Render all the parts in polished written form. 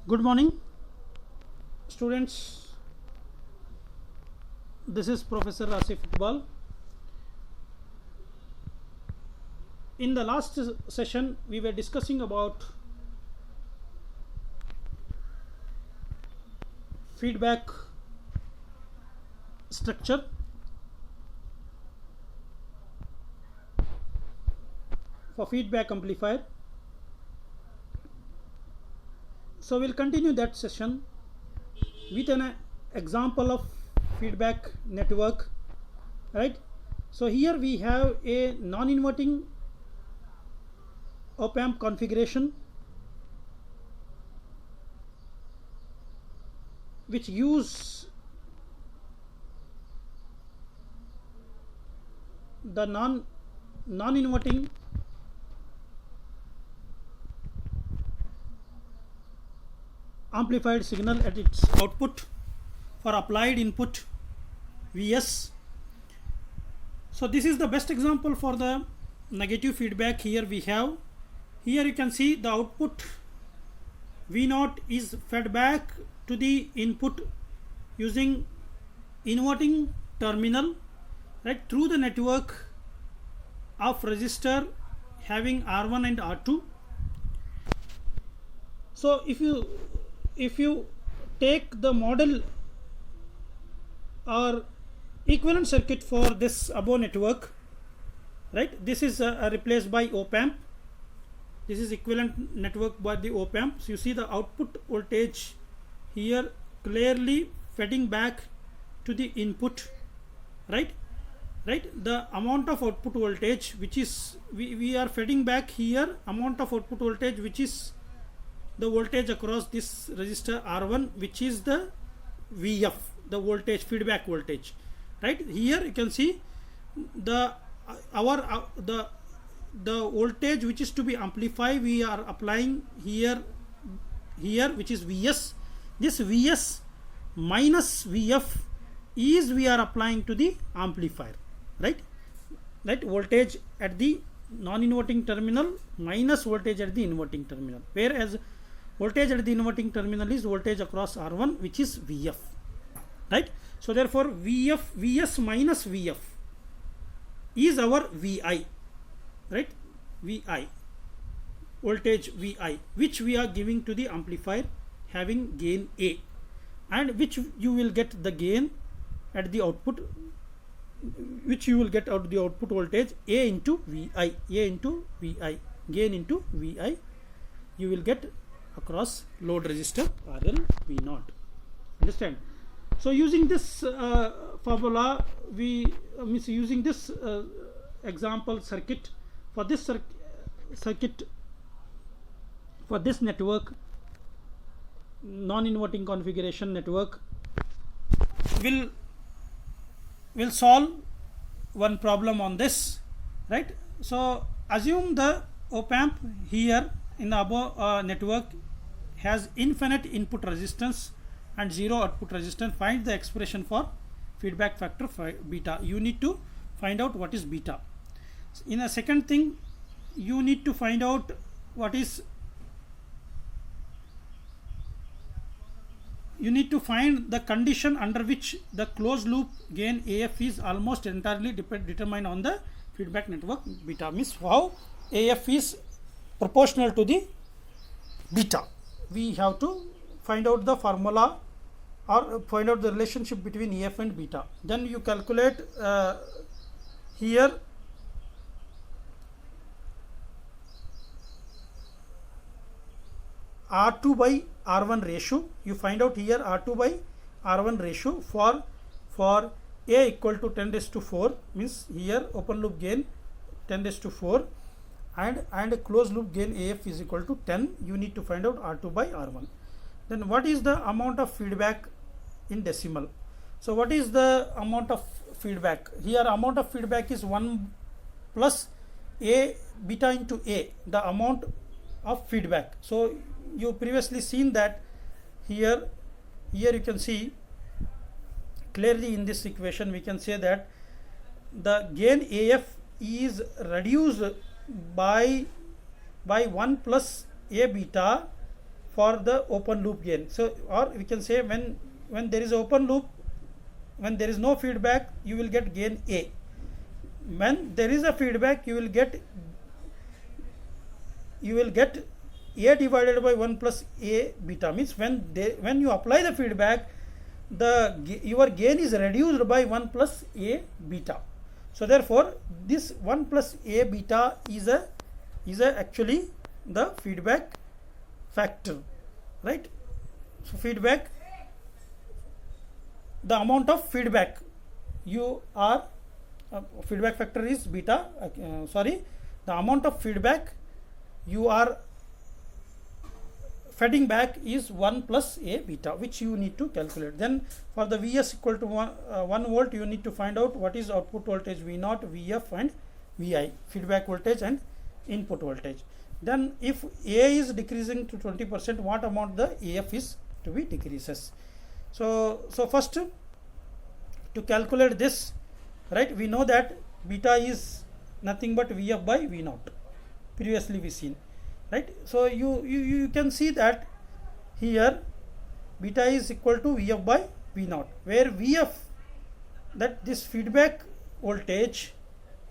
Good morning, students. This is Professor Asif Iqbal. In the last session, we were discussing about feedback structure. For feedback amplifier. So we'll continue that session with an example of feedback network, right? So here we have a non-inverting op-amp configuration which use the non-inverting amplified signal at its output for applied input Vs. So this is the best example for the negative feedback. Here you can see the output V0 is fed back to the input using inverting terminal, right, through the network of resistor having R1 and R2. So if you take the model or equivalent circuit for this above network, right, this is replaced by op-amp. This is equivalent network by the op-amp. So you see the output voltage here clearly feeding back to the input, right, the amount of output voltage which is we are feeding back here, amount of output voltage which is the voltage across this resistor R1, which is the Vf, the voltage, feedback voltage, right. Here you can see the voltage which is to be amplified, we are applying here which is Vs. This Vs minus Vf is we are applying to the amplifier, right, voltage at the non-inverting terminal minus voltage at the inverting terminal, whereas voltage at the inverting terminal is voltage across R1, which is Vf, right. So therefore Vs minus Vf is our Vi, right, Vi, voltage Vi, which we are giving to the amplifier having gain A, and which you will get the gain at the output, which you will get out the output voltage A into Vi, gain into Vi you will get across load resistor RL V0. Understand? So using this formula, using this example circuit for this circuit for this network, non-inverting configuration network, will solve one problem on this, right. So assume the op-amp here in the above network has infinite input resistance and zero output resistance. Find the expression for feedback factor beta. You need to find out what is beta. In a second thing, you need to find out what is, you need to find the condition under which the closed loop gain AF is almost entirely determined on the feedback network beta. Means how AF is proportional to the beta. We have to find out the formula or find out the relationship between AF and beta. Then you calculate here R2 by R1 ratio. You find out here R2 by R1 ratio for A equal to 10⁴, means here open loop gain 10⁴, and closed loop gain AF is equal to 10. You need to find out R2 by R1. Then what is the amount of feedback in decimal? So what is the amount of feedback? Here amount of feedback is 1 plus A beta into A, the amount of feedback. So you previously seen that here you can see clearly in this equation we can say that the gain AF is reduced by 1 plus A beta for the open loop gain. So, or we can say when there is open loop, when there is no feedback, you will get gain A. When there is a feedback, you will get A divided by 1 plus A beta. Means when you apply the feedback, your gain is reduced by 1 plus A beta. So therefore this 1 plus A beta is actually the feedback factor, right? So feedback, the amount of feedback feedback factor is beta, the amount of feedback you are feeding back is 1 plus A beta, which you need to calculate. Then for the Vs equal to 1 volt, you need to find out what is output voltage V0, Vf and Vi, feedback voltage and input voltage. Then if A is decreasing to 20%, what amount the AF is to be decreases. So first to calculate this, right, we know that beta is nothing but Vf by V0, previously we seen, right? So you can see that here beta is equal to Vf by V0, where Vf, that this feedback voltage,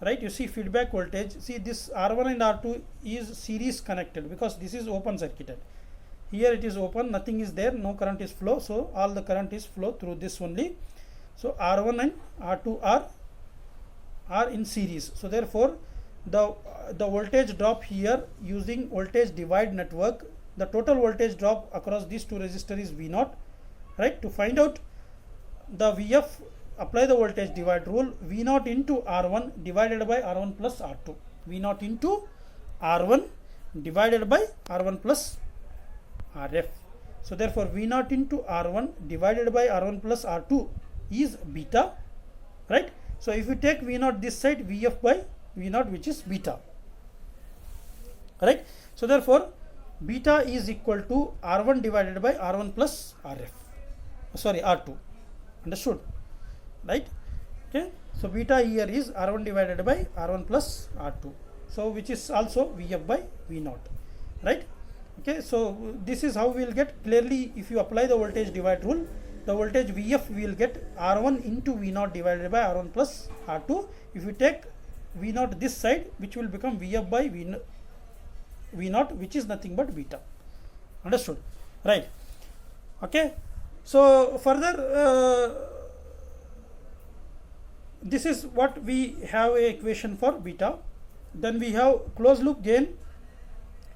right, you see feedback voltage, see this R1 and R2 is series connected because this is open circuited. Here it is open, nothing is there, no current is flow, so all the current is flow through this only. So R1 and R2 are in series. So therefore the voltage drop here using voltage divide network, the total voltage drop across these two resistors is V0, right? To find out the Vf, apply the voltage divide rule, V0 into R1 divided by R1 plus R2, V0 into R1 divided by R1 plus Rf. So therefore V0 into R1 divided by R1 plus R2 is beta, right? So if you take V0 this side, Vf by V0, which is beta, right? So therefore beta is equal to R1 divided by R1 plus R2, understood, right? Okay, so beta here is R1 divided by R1 plus R2, so which is also Vf by V0, right? Okay, so this is how we will get clearly. If you apply the voltage divide rule, the voltage Vf we will get R1 into V0 divided by R1 plus R2. If you take V0 this side, which will become Vf by V0, which is nothing but beta, understood, right? Okay, so further this is what we have a equation for beta. Then we have closed loop gain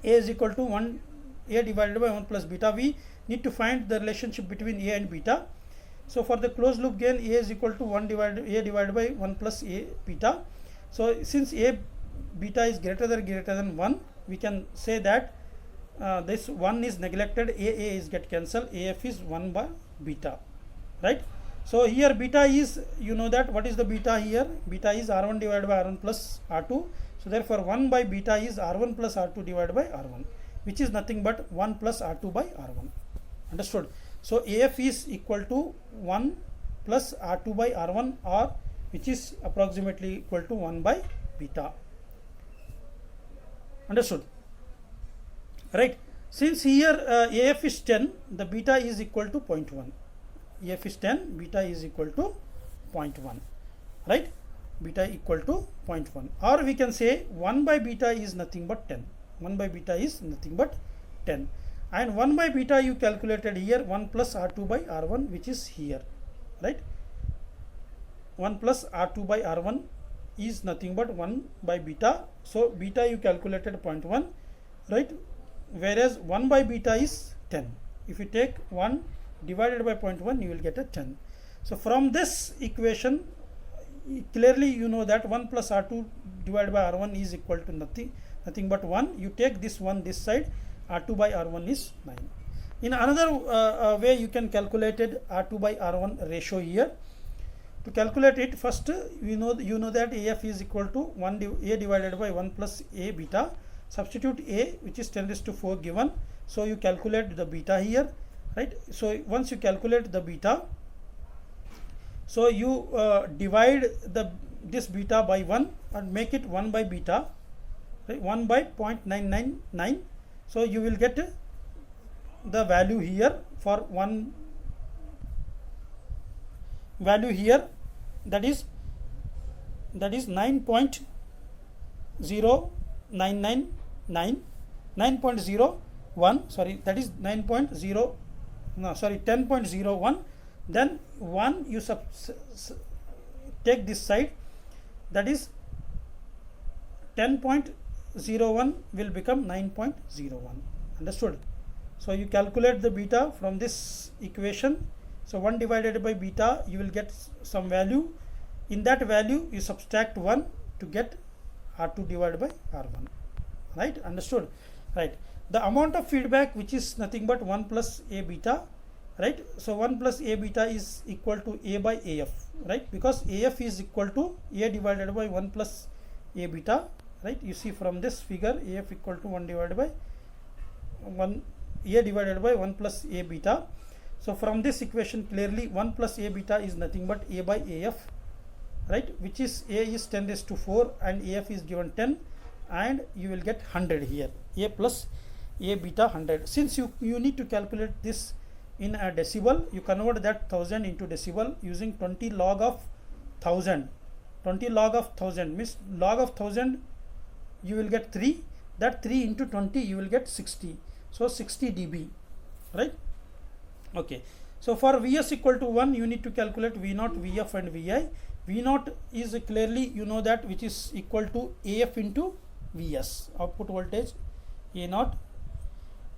A is equal to 1 A divided by 1 plus beta. We need to find the relationship between A and beta. So for the closed loop gain, A is equal to A divided by 1 plus A beta. So since A beta is greater than 1, we can say that this 1 is neglected, A is get cancelled, AF is 1 by beta, right? So here beta is, you know that what is the beta here? Beta is R1 divided by R1 plus R2. So therefore 1 by beta is R1 plus R2 divided by R1, which is nothing but 1 plus R2 by R1, understood? So AF is equal to 1 plus R2 by R1, or which is approximately equal to 1 by beta, understood, right? Since here AF is 10, the beta is equal to 0.1. AF is 10, beta is equal to 0.1, right? Beta equal to 0.1, or we can say 1 by beta is nothing but 10. 1 by beta is nothing but 10, and 1 by beta you calculated here 1 plus R2 by R1, which is here, right? 1 plus R2 by R1 is nothing but 1 by beta. So beta you calculated 0.1, right? Whereas 1 by beta is 10. If you take 1 divided by 0.1, you will get a 10. So from this equation, clearly you know that 1 plus R2 divided by R1 is equal to nothing but 1. You take this 1 this side, R2 by R1 is 9. In another way, you can calculate it R2 by R1 ratio here. To calculate it, first you know that AF is equal to A divided by 1 plus A beta. Substitute A, which is 10 raised to 4 given. So you calculate the beta here, right? So once you calculate the beta, so you divide this beta by 1 and make it 1 by beta, right? 1 by 0.999. So you will get the value here for one value here, that is 9.0999 9.01, sorry, that is 9.0 no sorry 10.01. then 1 you take this side, that is 10.01 will become 9.01. Understood? So you calculate the beta from this equation. So 1 divided by beta, you will get some value. In that value you subtract 1 to get R2 divided by R1. Right? Understood? Right. The amount of feedback, which is nothing but 1 plus A beta. Right? So 1 plus A beta is equal to A by AF. Right? Because AF is equal to A divided by 1 plus A beta. Right? You see from this figure, AF equal to 1 divided by 1 A divided by 1 plus A beta. So from this equation, clearly 1 plus A beta is nothing but A by AF, right, which is A is 10 raised to 4 and AF is given 10, and you will get 100 here, A plus A beta 100. Since you need to calculate this in a decibel, you convert that 1000 into decibel using 20 log of 1000. 20 log of 1000 means log of 1000 you will get 3, that 3 into 20 you will get 60, so 60 dB, right? Okay, so for Vs equal to 1, you need to calculate V0, Vf and Vi. V0 is clearly, you know that, which is equal to AF into Vs, output voltage A0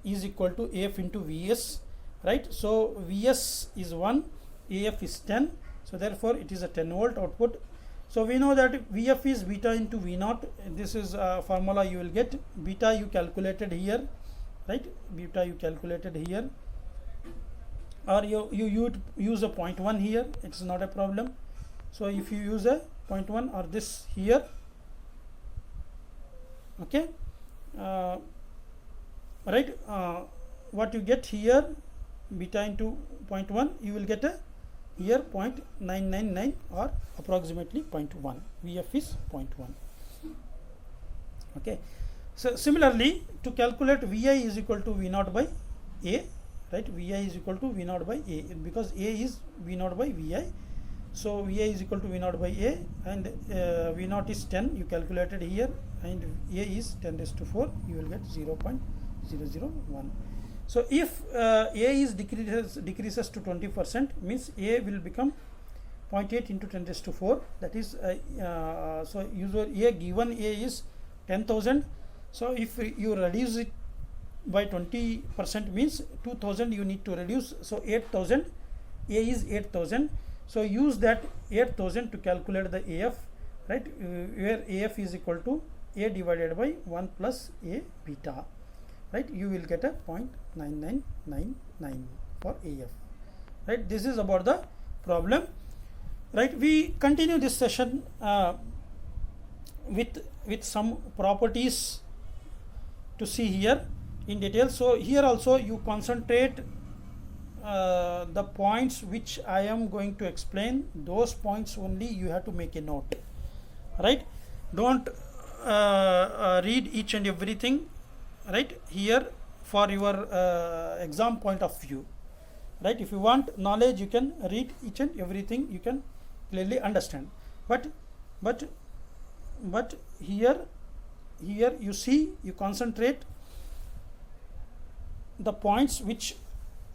is equal to AF into Vs, right? So Vs is 1, AF is 10, so therefore it is a 10 volt output. So we know that Vf is beta into V0. This is a formula you will get. Beta you calculated here, right? Beta you calculated here, or you use a 0.1 here, it's not a problem. So if you use a 0.1 or this here, okay, right, what you get here, beta into 0.1, you will get a here 0.999 or approximately 0.1. Vf is 0.1. Okay, so similarly to calculate Vi is equal to V0 by A, right? Vi is equal to V0 by A, because A is V0 by Vi. So Vi is equal to V0 by A, and V0 is 10, you calculated here, and A is 10 raised to 4, you will get 0.001. So if A is decreases to 20%, means A will become 0.8 into 10 raised to 4, that is so usually A given A is 10,000. So if you reduce it by 20% means 2000 you need to reduce, so 8000, A is 8000, so use that 8000 to calculate the AF, right, where AF is equal to A divided by 1 plus A beta, right? You will get a 0.9999 for AF, right? This is about the problem, right? We continue this session with some properties to see here in detail. So here also you concentrate the points which I am going to explain. Those points only you have to make a note, right? Don't read each and everything, right, here for your exam point of view, right? If you want knowledge, you can read each and everything, you can clearly understand, but here you see, you concentrate the points which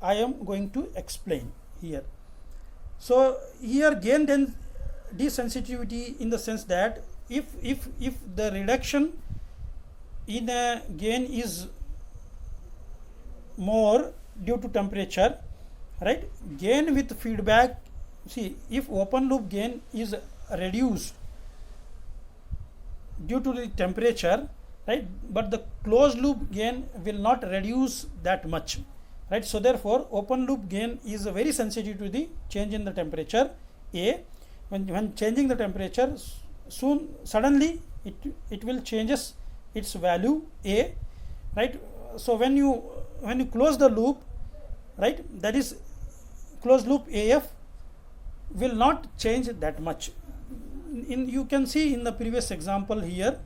I am going to explain here. So here gain then desensitivity, in the sense that if the reduction in a gain is more due to temperature, right, gain with feedback, see, if open loop gain is reduced due to the temperature, right, but the closed loop gain will not reduce that much, right? So therefore open loop gain is very sensitive to the change in the temperature A. When changing the temperature, suddenly it will changes its value A, right? So when you close the loop, right, that is closed loop AF will not change that much. You can see in the previous example here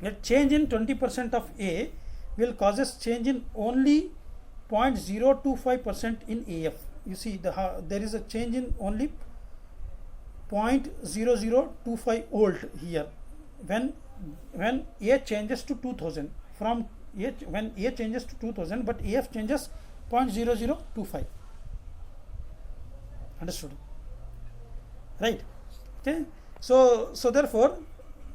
that change in 20% of A will causes change in only 0.025% in AF. You see there is a change in only 0.0025 volt here when A changes to 2000, from when A changes to 2000, but AF changes 0.0025. Understood, right? Okay, so therefore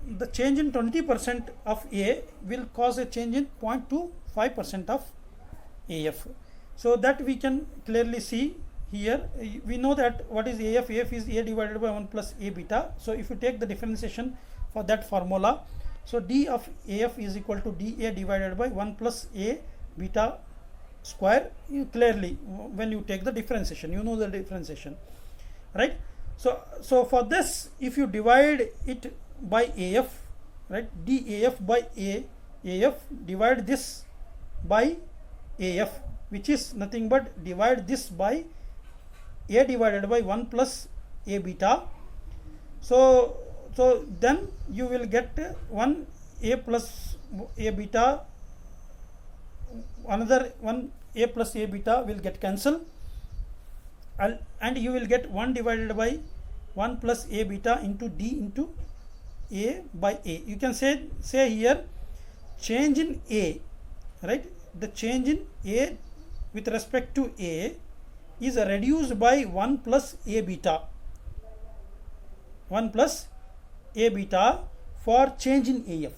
the change in 20% of A will cause a change in 0.25% of AF. So that we can clearly see here. We know that what is AF? AF is A divided by 1 plus A beta. So if you take the differentiation for that formula, so D of AF is equal to dA divided by 1 plus A beta square. You clearly, when you take the differentiation, you know the differentiation, right? So for this, if you divide it by AF, right, dAF by AF, divide this by AF, which is nothing but divide this by A divided by 1 plus A beta. So then you will get 1 A plus A beta, another 1 A plus A beta will get cancelled, and you will get 1 divided by 1 plus A beta into D into A by A. You can say here change in A, right? The change in A with respect to A is reduced by 1 plus A beta. 1 plus A beta for change in AF.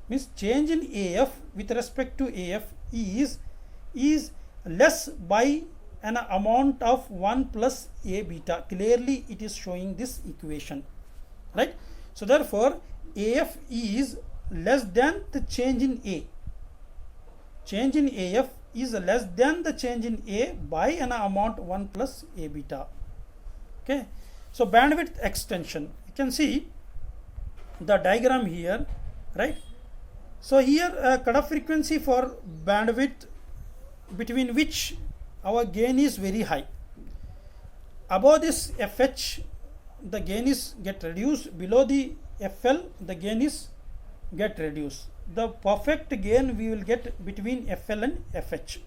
Means change in AF with respect to AF is less by an amount of 1 plus A beta. Clearly it is showing this equation, right? So therefore AF is less than the change in A. Change in AF is less than the change in A by an amount 1 plus A beta. Okay. So bandwidth extension, you can see the diagram here, right? So here cutoff frequency for bandwidth between which our gain is very high. Above this FH, the gain is get reduced. Below the FL, the gain is get reduced. The perfect gain we will get between FL and FH,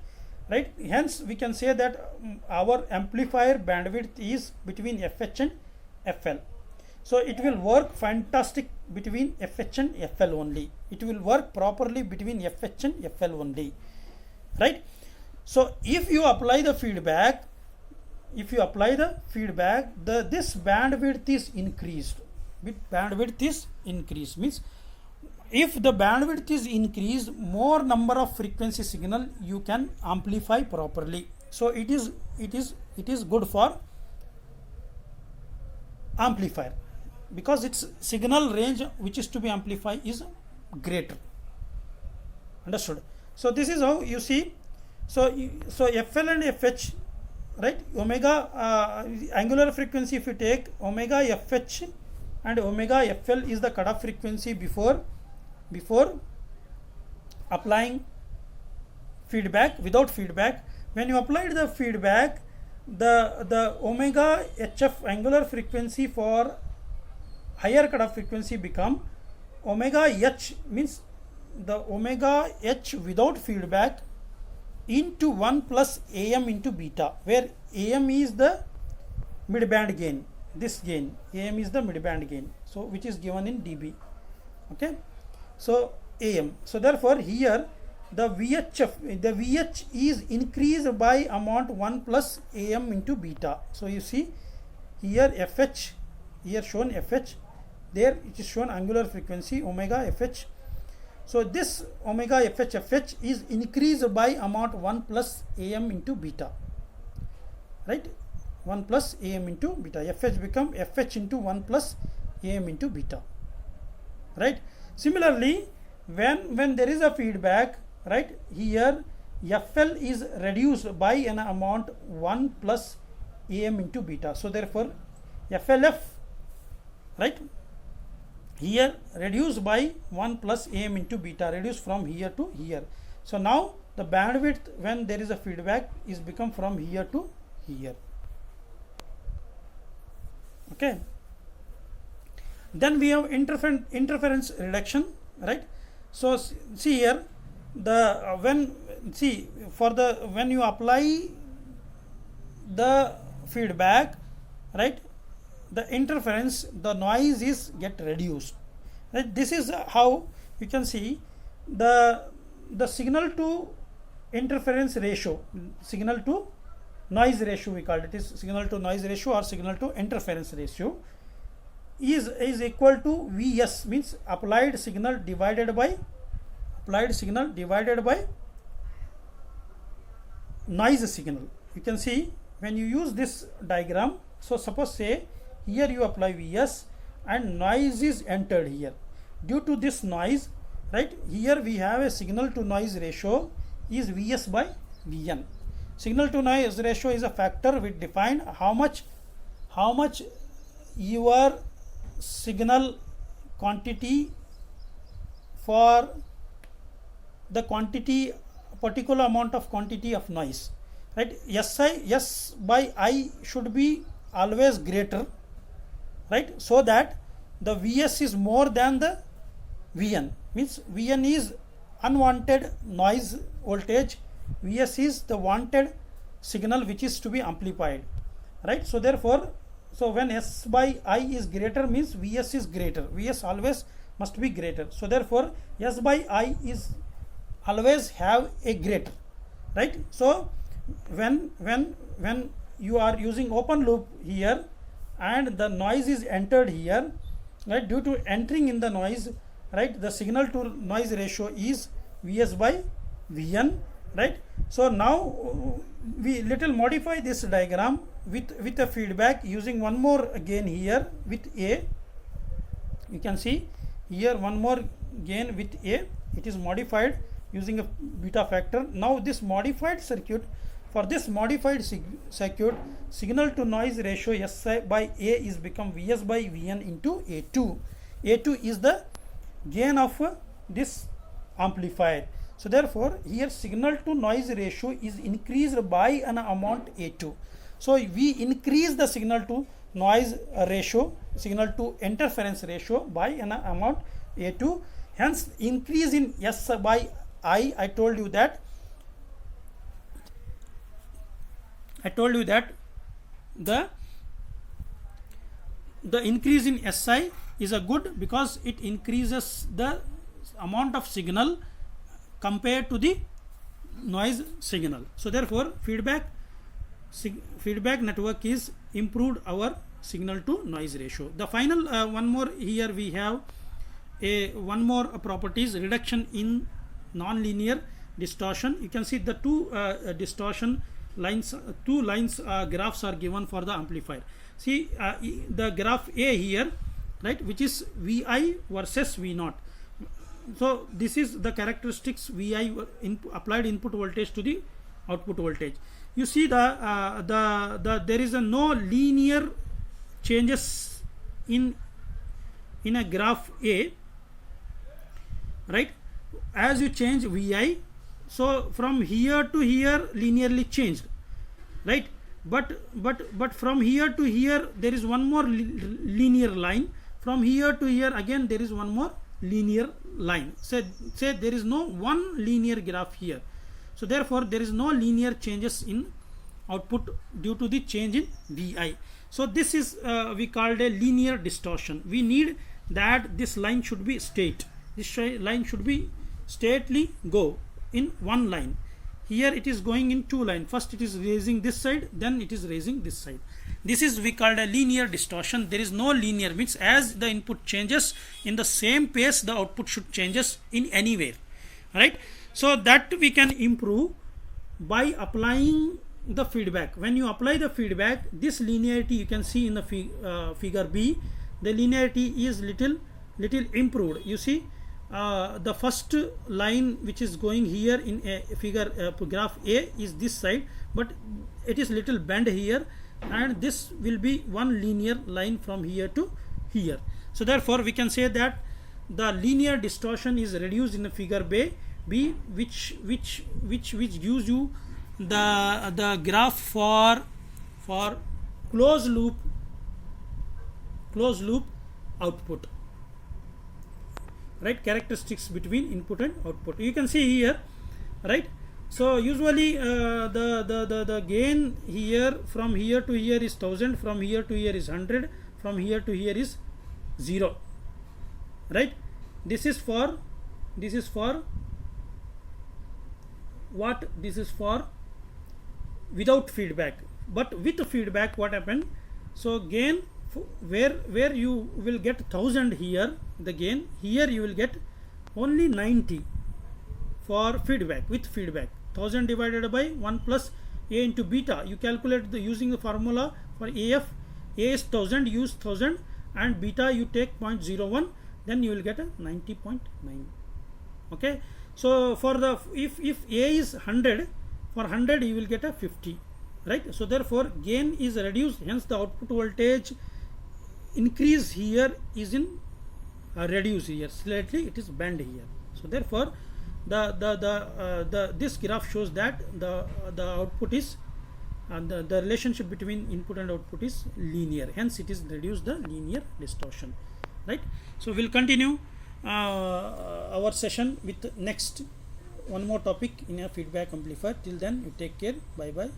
right? Hence we can say that our amplifier bandwidth is between FH and FL. So it will work fantastic between FH and FL only. It will work properly between FH and FL only, right? So if you apply the feedback, this bandwidth is increased. Bandwidth is increased means if the bandwidth is increased, more number of frequency signal you can amplify properly. So it is good for amplifier because its signal range which is to be amplified is greater. Understood? So this is how you see. So FL and FH, right? Omega angular frequency, if you take omega FH and omega FL is the cutoff frequency before applying feedback. Without feedback, when you applied the feedback, the omega HF angular frequency for higher cutoff frequency become omega H, means the omega H without feedback into 1 plus AM into beta, where AM is the midband gain. This gain AM is the midband gain, so which is given in dB. Okay, so AM. So therefore here the VH is increased by amount 1 plus AM into beta. So you see here FH, here shown FH, there it is shown angular frequency omega FH. So this omega FH is increased by amount 1 plus AM into beta, right? 1 plus AM into beta. FH become FH into 1 plus AM into beta, right? Similarly, when there is a feedback, right, here FL is reduced by an amount 1 plus AM into beta. So therefore FLF, right, here reduced by 1 plus AM into beta, reduced from here to here. So now the bandwidth when there is a feedback is become from here to here. Okay. Then we have interference reduction, right? So see here the for the when you apply the feedback, right, the interference, the noise is get reduced, right. This is how you can see the signal to interference ratio, signal to noise ratio, we call it is signal to noise ratio or signal to interference ratio, is equal to Vs, means applied signal divided by noise signal. You can see when you use this diagram, so suppose say here you apply Vs and noise is entered here. Due to this noise, right, here we have a signal to noise ratio is Vs by Vn. Signal to noise ratio is a factor which define how much your signal quantity for the quantity, particular amount of quantity of noise, right. S by I should be always greater, right, so that the Vs is more than the Vn, means Vn is unwanted noise voltage, Vs is the wanted signal which is to be amplified, right. So therefore, so when S by I is greater means Vs is greater, Vs always must be greater. So therefore S by I is always have a greater, right. So when you are using open loop here and the noise is entered here, right, due to entering in the noise, right, the signal to noise ratio is Vs by Vn, right. So now we little modify this diagram with a feedback using one more gain here with A. You can see here one more gain with A, it is modified using a beta factor. Now this modified circuit, for this modified circuit, signal to noise ratio S by A is become Vs by Vn into A2. A2 is the gain of this amplifier. So therefore here signal to noise ratio is increased by an amount A2. So we increase the signal to noise ratio, signal to interference ratio by an amount A2. Hence increase in S by I told you that the increase in SI is a good because it increases the amount of signal compared to the noise signal. So therefore feedback network is improved our signal to noise ratio. The final one more here we have one more properties, reduction in non-linear distortion. You can see the two distortion lines, graphs are given for the amplifier. See the graph A here, right, which is Vi versus V0. So this is the characteristics Vi applied input voltage to the output voltage. You see there is no linear changes in a graph A, right. As you change Vi, so from here to here linearly changed, right, but from here to here there is one more linear line, from here to here again there is one more linear line. Say there is no one linear graph here. So therefore there is no linear changes in output due to the change in Vi. So this is we called a linear distortion. We need that this line should be straight, this line should be straightly go in one line. Here it is going in two line, first it is raising this side, then it is raising this side. This is we called a linear distortion. There is no linear, means as the input changes in the same pace the output should changes in anywhere, right. So that we can improve by applying the feedback. When you apply the feedback, this linearity you can see in the figure B, the linearity is little improved. You see the first line which is going here in a figure graph A is this side, but it is little bend here, and this will be one linear line from here to here. So therefore we can say that the linear distortion is reduced in the figure B, which gives you the graph for closed loop output, right, characteristics between input and output. You can see here, right. So usually the gain here from here to here is 1000, from here to here is 100, from here to here is 0, right? This is for what? This is for without feedback. But with feedback, what happened? So gain, where you will get 1000 here, the gain here you will get only 90 for feedback. With feedback, 1000 divided by 1 plus a into beta. You calculate using the formula for AF. A is 1000, use 1000, and beta you take 0.01, then you will get a 90.9. Okay, so for the if A is 100, for 100 you will get a 50, right? So therefore gain is reduced, hence the output voltage increase here is in reduce here slightly, it is bend here. So therefore this graph shows that the output is the relationship between input and output is linear, hence it is reduced the linear distortion, right? So we'll continue our session with next one more topic in a feedback amplifier. Till then, you take care. Bye bye.